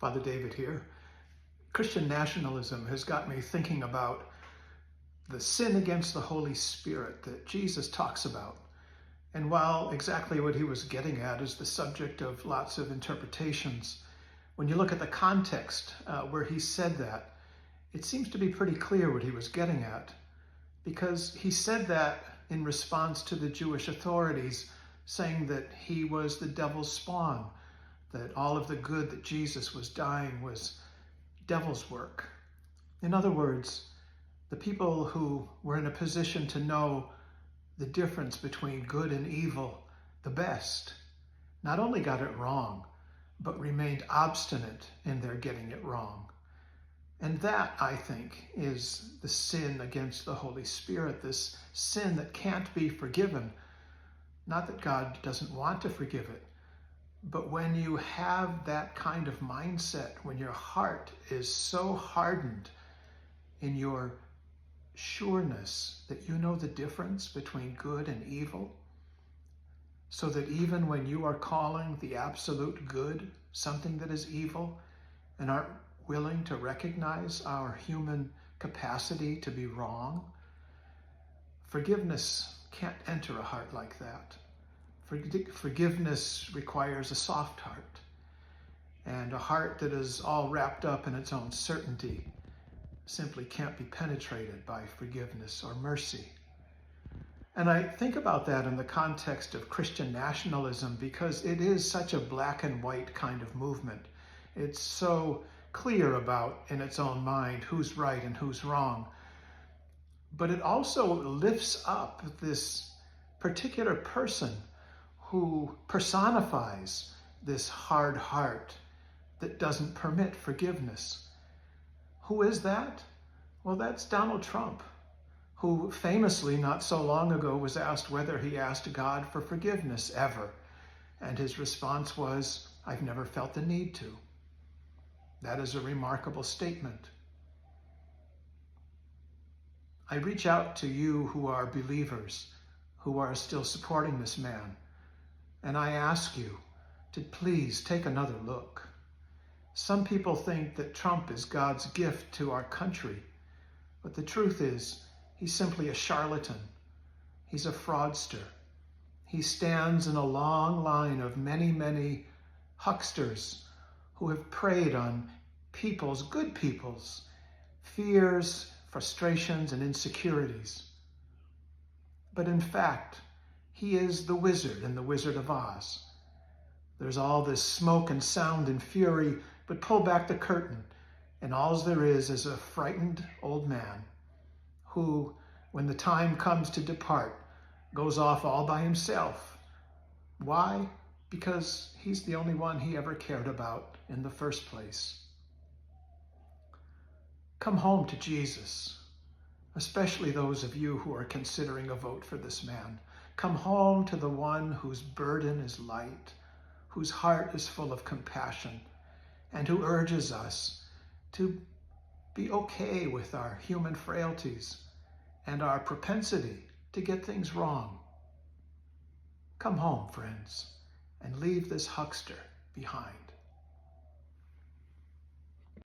Father David here. Christian nationalism has got me thinking about the sin against the Holy Spirit that Jesus talks about. And while exactly what he was getting at is the subject of lots of interpretations, when you look at the context where he said that, it seems to be pretty clear what he was getting at, because he said that in response to the Jewish authorities saying that he was the devil's spawn, that all of the good that Jesus was dying was devil's work. In other words, the people who were in a position to know the difference between good and evil the best, not only got it wrong, but remained obstinate in their getting it wrong. And that, I think, is the sin against the Holy Spirit, this sin that can't be forgiven. Not that God doesn't want to forgive it, but when you have that kind of mindset, when your heart is so hardened in your sureness that you know the difference between good and evil, so that even when you are calling the absolute good something that is evil and aren't willing to recognize our human capacity to be wrong, forgiveness can't enter a heart like that. Forgiveness requires a soft heart, and a heart that is all wrapped up in its own certainty simply can't be penetrated by forgiveness or mercy. And I think about that in the context of Christian nationalism because it is such a black and white kind of movement. It's so clear about, in its own mind, who's right and who's wrong. But it also lifts up this particular person who personifies this hard heart that doesn't permit forgiveness. Who is that? Well, that's Donald Trump, who famously not so long ago was asked whether he asked God for forgiveness ever. And his response was, "I've never felt the need to." That is a remarkable statement. I reach out to you who are believers, who are still supporting this man, and I ask you to please take another look. Some people think that Trump is God's gift to our country, but the truth is he's simply a charlatan. He's a fraudster. He stands in a long line of many, many hucksters who have preyed on good people's fears, frustrations, and insecurities. But in fact, he is the wizard in The Wizard of Oz. There's all this smoke and sound and fury, but pull back the curtain, and all there is a frightened old man who, when the time comes to depart, goes off all by himself. Why? Because he's the only one he ever cared about in the first place. Come home to Jesus, especially those of you who are considering a vote for this man. Come home to the one whose burden is light, whose heart is full of compassion, and who urges us to be okay with our human frailties and our propensity to get things wrong. Come home, friends, and leave this huckster behind.